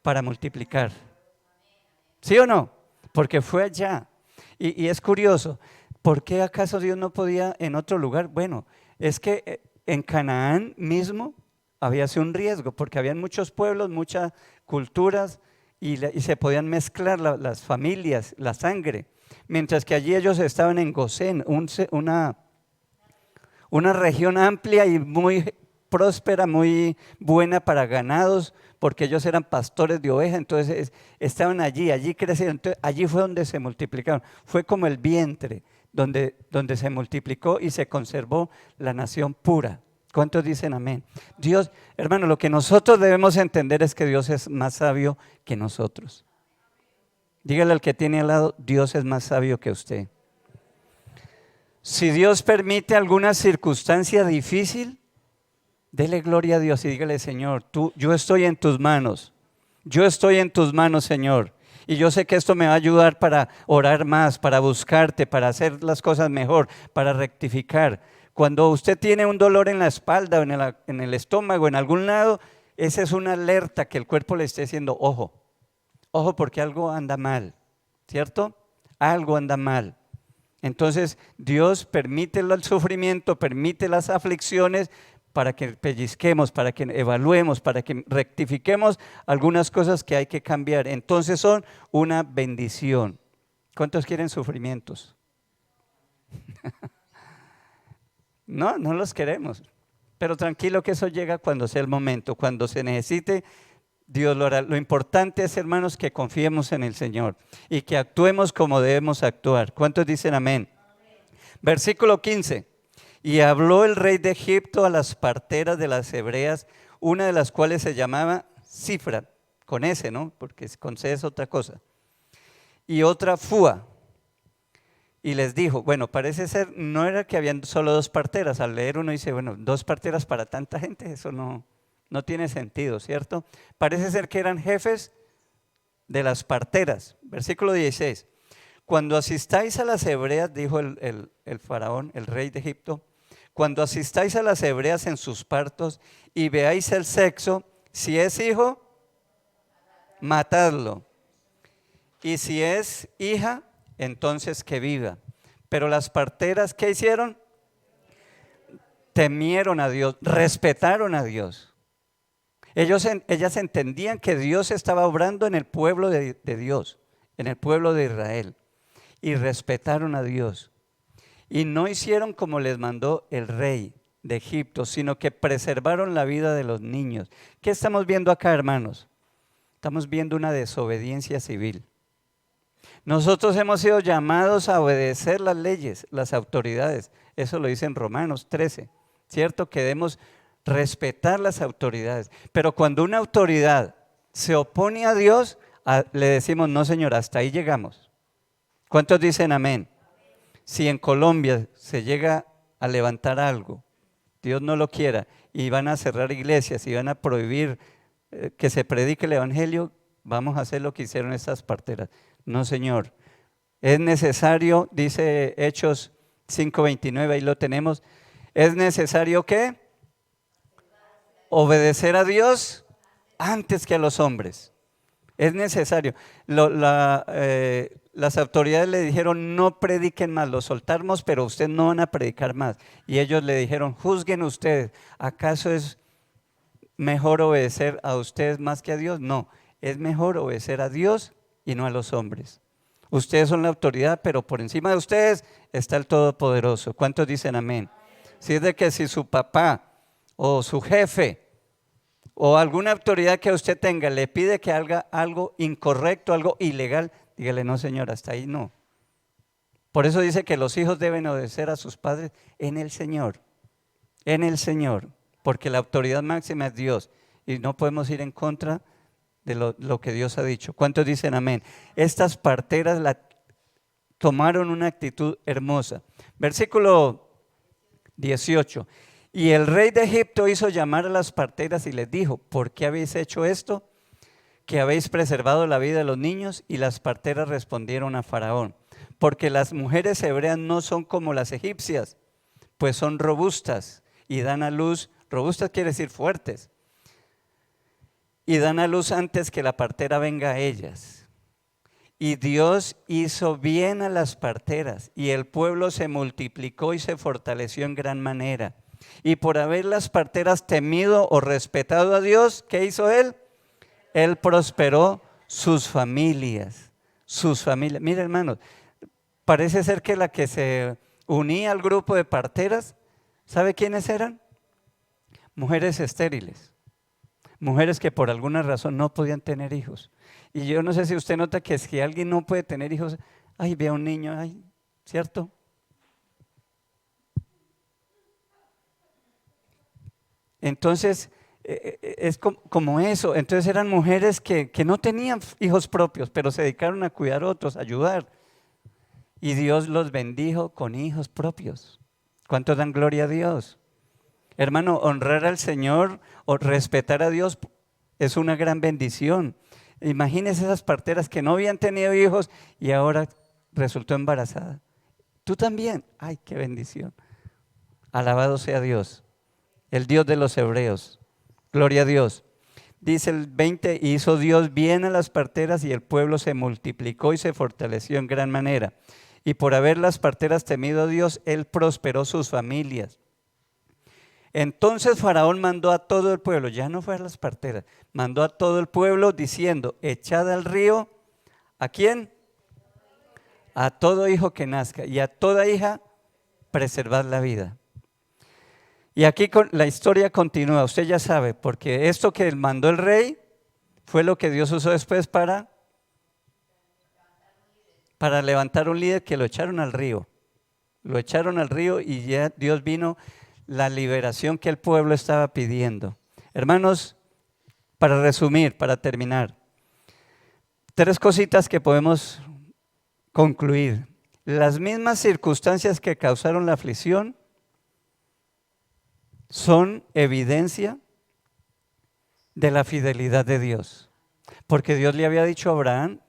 para multiplicar. ¿Sí o no? Porque fue allá. Y es curioso, ¿por qué acaso Dios no podía en otro lugar? Bueno, es que en Canaán mismo había sido un riesgo, porque habían muchos pueblos, muchas culturas, y se podían mezclar las familias, la sangre. Mientras que allí ellos estaban en Gosén, una región amplia y muy próspera, muy buena para ganados, porque ellos eran pastores de ovejas, entonces estaban allí crecieron, entonces, allí fue donde se multiplicaron, fue como el vientre donde se multiplicó y se conservó la nación pura. ¿Cuántos dicen amén? Dios, hermano, lo que nosotros debemos entender es que Dios es más sabio que nosotros. Dígale al que tiene al lado, Dios es más sabio que usted. Si Dios permite alguna circunstancia difícil, dele gloria a Dios y dígale, Señor, yo estoy en tus manos. Yo estoy en tus manos, Señor. Y yo sé que esto me va a ayudar para orar más, para buscarte, para hacer las cosas mejor, para rectificar. Cuando usted tiene un dolor en la espalda o en el estómago, en algún lado, esa es una alerta que el cuerpo le esté diciendo, ojo, ojo porque algo anda mal, ¿cierto? Algo anda mal. Entonces Dios permite el sufrimiento, permite las aflicciones para que pellizquemos, para que evaluemos, para que rectifiquemos algunas cosas que hay que cambiar. Entonces son una bendición. ¿Cuántos quieren sufrimientos? No los queremos. Pero tranquilo que eso llega cuando sea el momento, cuando se necesite, Dios lo hará. Lo importante es, hermanos, que confiemos en el Señor y que actuemos como debemos actuar. ¿Cuántos dicen amén? Versículo 15. Y habló el rey de Egipto a las parteras de las hebreas, una de las cuales se llamaba Cifra, con S, ¿no? Porque con C es otra cosa. Y otra Fúa. Y les dijo, bueno, parece ser, no era que habían solo dos parteras. Al leer uno dice, bueno, dos parteras para tanta gente, eso no tiene sentido, ¿cierto? Parece ser que eran jefes de las parteras. Versículo 16. Cuando asistáis a las hebreas, dijo el faraón, el rey de Egipto, cuando asistáis a las hebreas en sus partos y veáis el sexo, si es hijo, matadlo. Y si es hija, entonces que viva. Pero las parteras, ¿qué hicieron? Temieron a Dios, respetaron a Dios. Ellas entendían que Dios estaba obrando en el pueblo de Dios, en el pueblo de Israel, y respetaron a Dios. Y no hicieron como les mandó el rey de Egipto, sino que preservaron la vida de los niños. ¿Qué estamos viendo acá, hermanos? Estamos viendo una desobediencia civil. Nosotros hemos sido llamados a obedecer las leyes, las autoridades. Eso lo dice en Romanos 13, ¿cierto? Que debemos respetar las autoridades. Pero cuando una autoridad se opone a Dios, le decimos, no señor, hasta ahí llegamos. ¿Cuántos dicen amén? Si en Colombia se llega a levantar algo, Dios no lo quiera, y van a cerrar iglesias y van a prohibir que se predique el evangelio, vamos a hacer lo que hicieron estas parteras. No, señor. Es necesario, dice Hechos 5:29, ahí lo tenemos, es necesario que obedecer a Dios antes que a los hombres. Es necesario. Las autoridades le dijeron, no prediquen más, los soltamos, pero ustedes no van a predicar más. Y ellos le dijeron, juzguen ustedes, ¿acaso es mejor obedecer a ustedes más que a Dios? No, es mejor obedecer a Dios y no a los hombres. Ustedes son la autoridad, pero por encima de ustedes está el Todopoderoso. ¿Cuántos dicen amén? Si es de que si su papá o su jefe o alguna autoridad que usted tenga le pide que haga algo incorrecto, algo ilegal, dígale, no señor, hasta ahí no. Por eso dice que los hijos deben obedecer a sus padres en el Señor, porque la autoridad máxima es Dios y no podemos ir en contra de lo que Dios ha dicho. ¿Cuántos dicen amén? Estas parteras tomaron una actitud hermosa. Versículo 18. Y el rey de Egipto hizo llamar a las parteras y les dijo, ¿por qué habéis hecho esto? Que habéis preservado la vida de los niños. Y las parteras respondieron a Faraón, porque las mujeres hebreas no son como las egipcias, pues son robustas y dan a luz, robustas quiere decir fuertes, y dan a luz antes que la partera venga a ellas. Y Dios hizo bien a las parteras, y el pueblo se multiplicó y se fortaleció en gran manera. Y por haber las parteras temido o respetado a Dios, ¿qué hizo Él? Él prosperó sus familias. Mire, hermanos, parece ser que la que se unía al grupo de parteras, ¿sabe quiénes eran? Mujeres estériles. Mujeres que por alguna razón no podían tener hijos. Y yo no sé si usted nota que si alguien no puede tener hijos, ay, ve a un niño, ay, ¿cierto? Entonces, es como eso. Entonces eran mujeres que no tenían hijos propios, pero se dedicaron a cuidar a otros, a ayudar. Y Dios los bendijo con hijos propios. ¿Cuántos dan gloria a Dios? Hermano, honrar al Señor o respetar a Dios es una gran bendición. Imagínese esas parteras que no habían tenido hijos y ahora resultó embarazada. Tú también. Ay, qué bendición. Alabado sea Dios, el Dios de los hebreos. Gloria a Dios. Dice el 20, hizo Dios bien a las parteras y el pueblo se multiplicó y se fortaleció en gran manera. Y por haber las parteras temido a Dios, Él prosperó sus familias. Entonces Faraón mandó a todo el pueblo, ya no fue a las parteras, mandó a todo el pueblo diciendo, echad al río, ¿a quién? A todo hijo que nazca y a toda hija preservad la vida. Y aquí la historia continúa, usted ya sabe, porque esto que mandó el rey fue lo que Dios usó después para levantar un líder que lo echaron al río. Lo echaron al río y ya Dios vino la liberación que el pueblo estaba pidiendo. Hermanos, para resumir, para terminar, 3 cositas que podemos concluir. Las mismas circunstancias que causaron la aflicción son evidencia de la fidelidad de Dios. Porque Dios le había dicho a Abraham,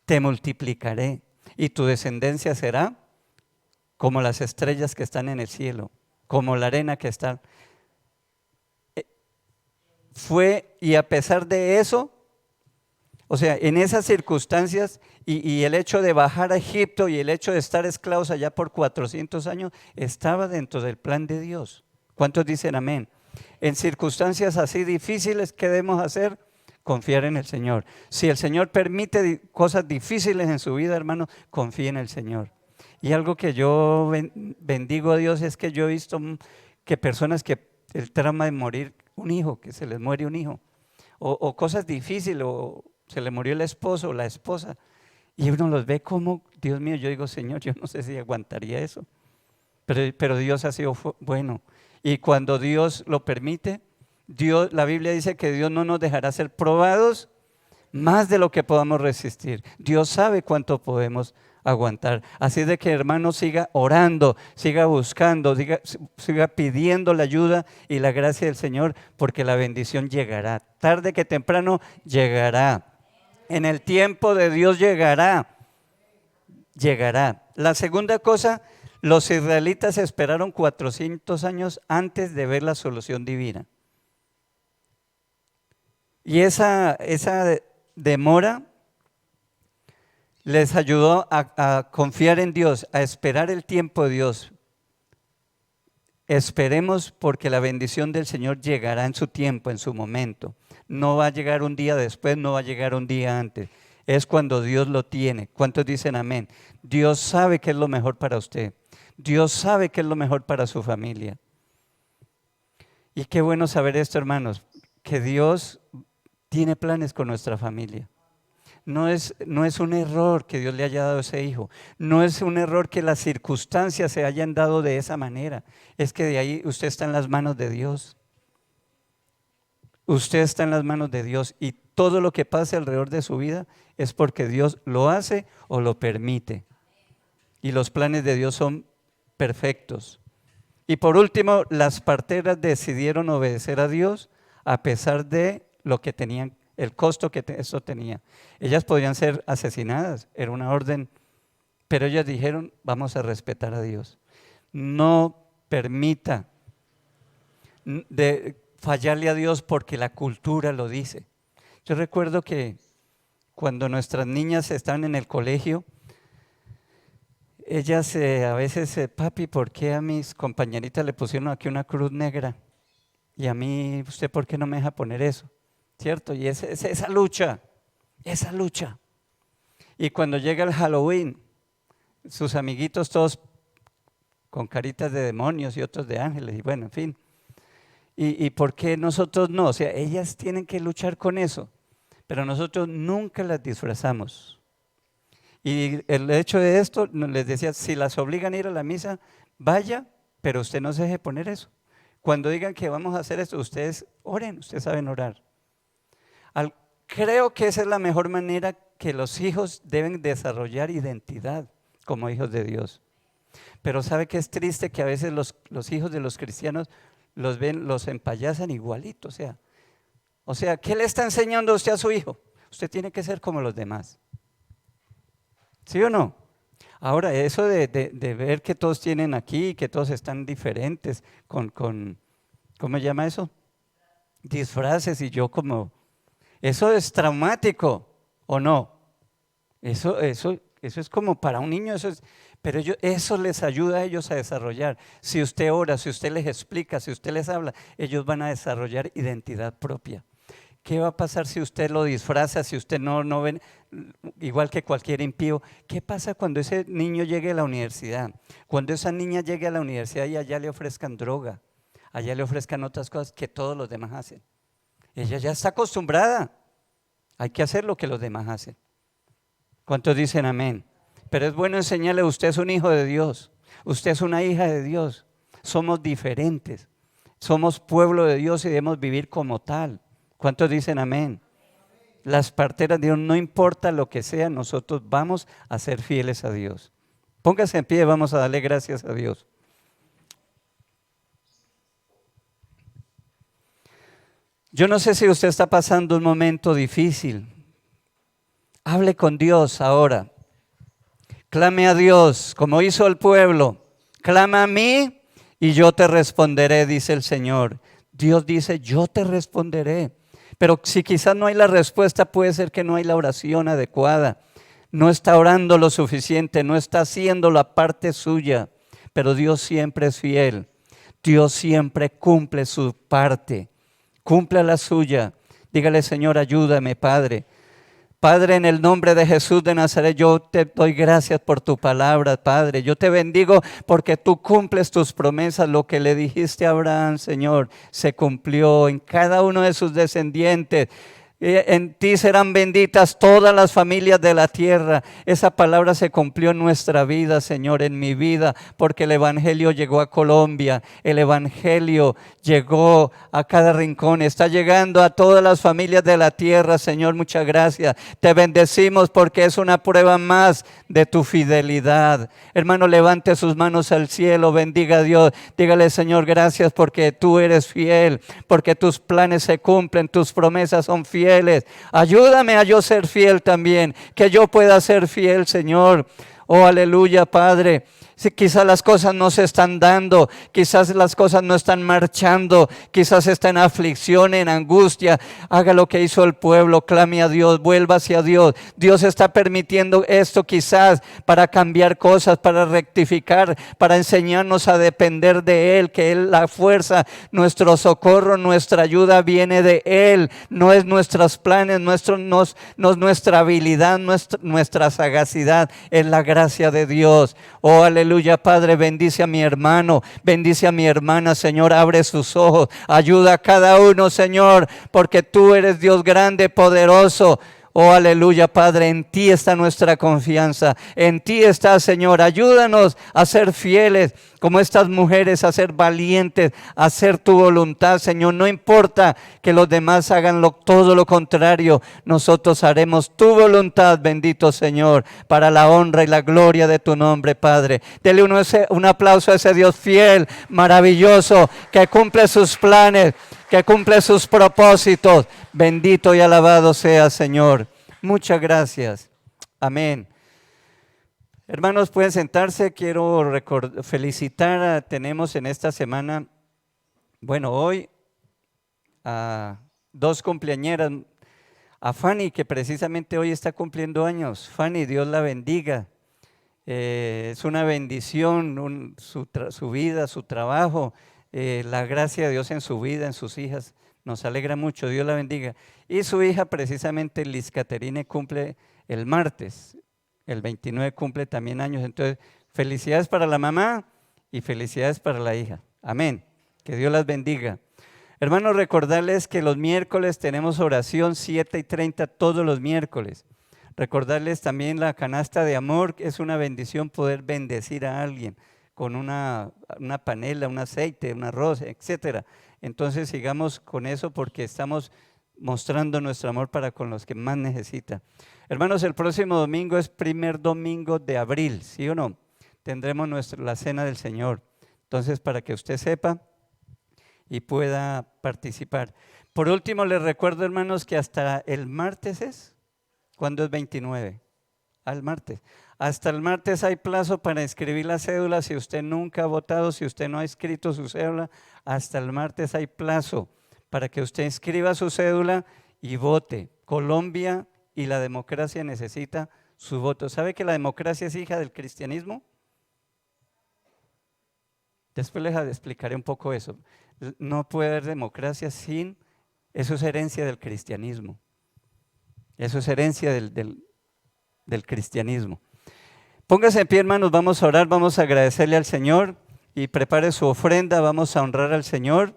te multiplicaré y tu descendencia será como las estrellas que están en el cielo, como la arena que está. Y a pesar de eso, o sea, en esas circunstancias y el hecho de bajar a Egipto y el hecho de estar esclavos allá por 400 años, estaba dentro del plan de Dios. ¿Cuántos dicen amén? En circunstancias así difíciles, ¿qué debemos hacer? Confiar en el Señor. Si el Señor permite cosas difíciles en su vida, hermano, confíe en el Señor. Y algo que yo bendigo a Dios es que yo he visto que personas que el trauma de morir un hijo, que se les muere un hijo, o cosas difíciles, o se le murió el esposo o la esposa, y uno los ve como, Dios mío, yo digo, Señor, yo no sé si aguantaría eso, pero Dios ha sido bueno. Y cuando Dios lo permite, la Biblia dice que Dios no nos dejará ser probados más de lo que podamos resistir. Dios sabe cuánto podemos aguantar. Así de que, hermano, siga orando, siga buscando, siga pidiendo la ayuda y la gracia del Señor, porque la bendición llegará. Tarde que temprano llegará. En el tiempo de Dios llegará. La segunda cosa, los israelitas esperaron 400 años antes de ver la solución divina. Y esa demora les ayudó a confiar en Dios, a esperar el tiempo de Dios. Esperemos porque la bendición del Señor llegará en su tiempo, en su momento. No va a llegar un día después, no va a llegar un día antes. Es cuando Dios lo tiene. ¿Cuántos dicen amén? Dios sabe qué es lo mejor para usted. Dios sabe qué es lo mejor para su familia. Y qué bueno saber esto, hermanos, que Dios tiene planes con nuestra familia. No es un error que Dios le haya dado ese hijo. No es un error que las circunstancias se hayan dado de esa manera. Es que de ahí usted está en las manos de Dios. Usted está en las manos de Dios y todo lo que pase alrededor de su vida es porque Dios lo hace o lo permite. Y los planes de Dios son perfectos. Y por último, las parteras decidieron obedecer a Dios a pesar de lo que tenían, el costo que eso tenía. Ellas podrían ser asesinadas, era una orden, pero ellas dijeron, vamos a respetar a Dios. No permita de fallarle a Dios porque la cultura lo dice. Yo recuerdo que cuando nuestras niñas estaban en el colegio, ellas a veces, papi, ¿por qué a mis compañeritas le pusieron aquí una cruz negra? Y a mí, ¿usted por qué no me deja poner eso? ¿Cierto? Y esa lucha. Y cuando llega el Halloween, sus amiguitos todos con caritas de demonios y otros de ángeles, y bueno, en fin. ¿Y por qué nosotros no? O sea, ellas tienen que luchar con eso, pero nosotros nunca las disfrazamos. Y el hecho de esto, les decía, si las obligan a ir a la misa, vaya, pero usted no se deje poner eso. Cuando digan que vamos a hacer esto, ustedes oren, ustedes saben orar. Creo que esa es la mejor manera que los hijos deben desarrollar identidad como hijos de Dios. Pero ¿sabe qué es triste? Que a veces los hijos de los cristianos los empayasan igualito. O sea, ¿qué le está enseñando usted a su hijo? Usted tiene que ser como los demás. ¿Sí o no? Ahora, eso de ver que todos tienen aquí, que todos están diferentes, con ¿cómo se llama eso? Disfraces y yo como... Eso es traumático, ¿o no? Eso es como para un niño, pero eso les ayuda a ellos a desarrollar. Si usted ora, si usted les explica, si usted les habla, ellos van a desarrollar identidad propia. ¿Qué va a pasar si usted lo disfraza, si usted no ven, igual que cualquier impío? ¿Qué pasa cuando ese niño llegue a la universidad? Cuando esa niña llegue a la universidad y allá le ofrezcan droga, allá le ofrezcan otras cosas que todos los demás hacen. Ella ya está acostumbrada. Hay que hacer lo que los demás hacen. ¿Cuántos dicen amén? Pero es bueno enseñarle, usted es un hijo de Dios, usted es una hija de Dios. Somos diferentes, somos pueblo de Dios y debemos vivir como tal. ¿Cuántos dicen amén? Las parteras de Dios, no importa lo que sea, nosotros vamos a ser fieles a Dios. Póngase en pie, vamos a darle gracias a Dios. Yo no sé si usted está pasando un momento difícil. Hable con Dios ahora. Clame a Dios, como hizo el pueblo. Clama a mí y yo te responderé, dice el Señor. Dios dice, yo te responderé. Pero si quizás no hay la respuesta, puede ser que no hay la oración adecuada. No está orando lo suficiente, no está haciendo la parte suya. Pero Dios siempre es fiel. Dios siempre cumple su parte. Cumpla la suya. Dígale, Señor, ayúdame, Padre. Padre, en el nombre de Jesús de Nazaret, yo te doy gracias por tu palabra, Padre. Yo te bendigo porque tú cumples tus promesas. Lo que le dijiste a Abraham, Señor, se cumplió en cada uno de sus descendientes. En ti serán benditas todas las familias de la tierra. Esa palabra se cumplió en nuestra vida, Señor, en mi vida, porque el evangelio llegó a Colombia, el evangelio llegó a cada rincón, está llegando a todas las familias de la tierra, Señor, muchas gracias. Te bendecimos porque es una prueba más de tu fidelidad. Hermano, levante sus manos al cielo, bendiga a Dios, dígale, Señor, gracias porque tú eres fiel, porque tus planes se cumplen, tus promesas son fieles. Ayúdame a yo ser fiel también, que yo pueda ser fiel, Señor. Oh, aleluya, Padre. Si quizás las cosas no se están dando, quizás las cosas no están marchando, quizás está en aflicción, en angustia. Haga lo que hizo el pueblo, clame a Dios, vuelva hacia Dios. Dios está permitiendo esto quizás para cambiar cosas, para rectificar, para enseñarnos a depender de Él, que Él la fuerza, nuestro socorro, nuestra ayuda viene de Él. No es nuestros planes, no es nuestra habilidad, nuestra sagacidad, es la gracia de Dios. Oh, aleluya, Padre, bendice a mi hermano, bendice a mi hermana, Señor, abre sus ojos, ayuda a cada uno, Señor, porque tú eres Dios grande, poderoso. Oh, aleluya, Padre, en ti está nuestra confianza, en ti está, Señor. Ayúdanos a ser fieles como estas mujeres, a ser valientes, a hacer tu voluntad, Señor. No importa que los demás hagan todo lo contrario, nosotros haremos tu voluntad, bendito Señor, para la honra y la gloria de tu nombre, Padre. Dele un aplauso a ese Dios fiel, maravilloso, que cumple sus planes, que cumple sus propósitos. Bendito y alabado sea, Señor. Muchas gracias. Amén. Hermanos, pueden sentarse. Quiero felicitar, tenemos en esta semana, hoy, a dos cumpleañeras. A Fanny, que precisamente hoy está cumpliendo años. Fanny, Dios la bendiga. Es una bendición su vida, su trabajo. La gracia de Dios en su vida, en sus hijas, nos alegra mucho, Dios la bendiga. Y su hija precisamente, Liz Caterine, cumple el martes, el 29 cumple también años. Entonces, felicidades para la mamá y felicidades para la hija. Amén, que Dios las bendiga. Hermanos, recordarles que los miércoles tenemos oración 7:30 todos los miércoles. Recordarles también la canasta de amor, que es una bendición poder bendecir a alguien con una panela, un aceite, un arroz, etcétera. Entonces sigamos con eso porque estamos mostrando nuestro amor para con los que más necesitan. Hermanos, el próximo domingo es primer domingo de abril, ¿sí o no? Tendremos la cena del Señor. Entonces, para que usted sepa y pueda participar. Por último, les recuerdo, hermanos, que hasta el martes es, ¿cuándo es 29? Al martes. Hasta el martes hay plazo para inscribir la cédula. Si usted nunca ha votado, si usted no ha inscrito su cédula, hasta el martes hay plazo para que usted inscriba su cédula y vote. Colombia y la democracia necesita su voto. ¿Sabe que la democracia es hija del cristianismo? Después les explicaré un poco eso. No puede haber democracia sin, eso es herencia del cristianismo. Eso es herencia del cristianismo. Póngase en pie, hermanos, vamos a orar, vamos a agradecerle al Señor y prepare su ofrenda, vamos a honrar al Señor.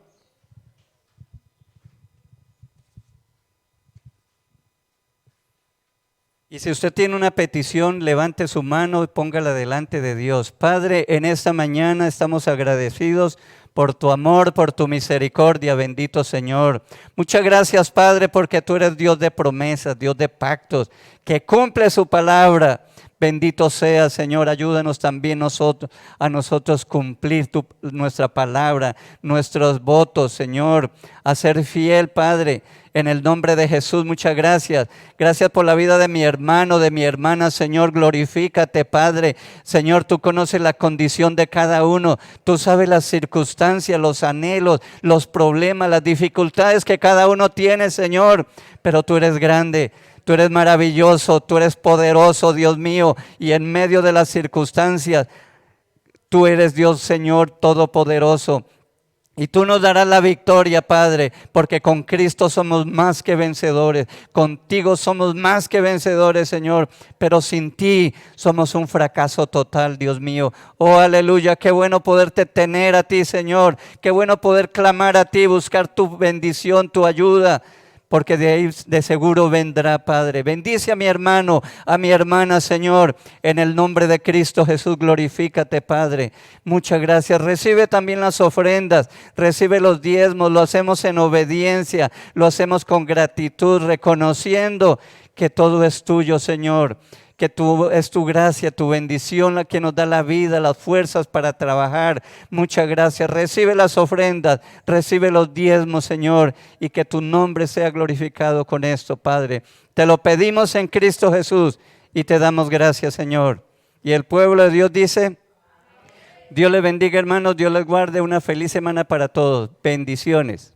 Y si usted tiene una petición, levante su mano y póngala delante de Dios. Padre, en esta mañana estamos agradecidos por tu amor, por tu misericordia, bendito Señor. Muchas gracias, Padre, porque tú eres Dios de promesas, Dios de pactos, que cumple su palabra. Bendito sea, Señor, ayúdanos también a nosotros cumplir nuestra palabra, nuestros votos, Señor, a ser fiel, Padre, en el nombre de Jesús. Muchas gracias. Gracias por la vida de mi hermano, de mi hermana, Señor, glorifícate, Padre. Señor, tú conoces la condición de cada uno, tú sabes las circunstancias, los anhelos, los problemas, las dificultades que cada uno tiene, Señor, pero tú eres grande. Tú eres maravilloso, tú eres poderoso, Dios mío, y en medio de las circunstancias, tú eres Dios, Señor, todopoderoso. Y tú nos darás la victoria, Padre, porque con Cristo somos más que vencedores. Contigo somos más que vencedores, Señor, pero sin ti somos un fracaso total, Dios mío. Oh, aleluya, qué bueno poderte tener a ti, Señor. Qué bueno poder clamar a ti, buscar tu bendición, tu ayuda. Porque de ahí de seguro vendrá, Padre. Bendice a mi hermano, a mi hermana, Señor. En el nombre de Cristo Jesús, glorifícate, Padre. Muchas gracias. Recibe también las ofrendas, recibe los diezmos. Lo hacemos en obediencia, lo hacemos con gratitud, reconociendo que todo es tuyo, Señor. Que es tu gracia, tu bendición la que nos da la vida, las fuerzas para trabajar. Muchas gracias. Recibe las ofrendas, recibe los diezmos, Señor, y que tu nombre sea glorificado con esto, Padre. Te lo pedimos en Cristo Jesús y te damos gracias, Señor. Y el pueblo de Dios dice, Dios les bendiga, hermanos, Dios les guarde, una feliz semana para todos. Bendiciones.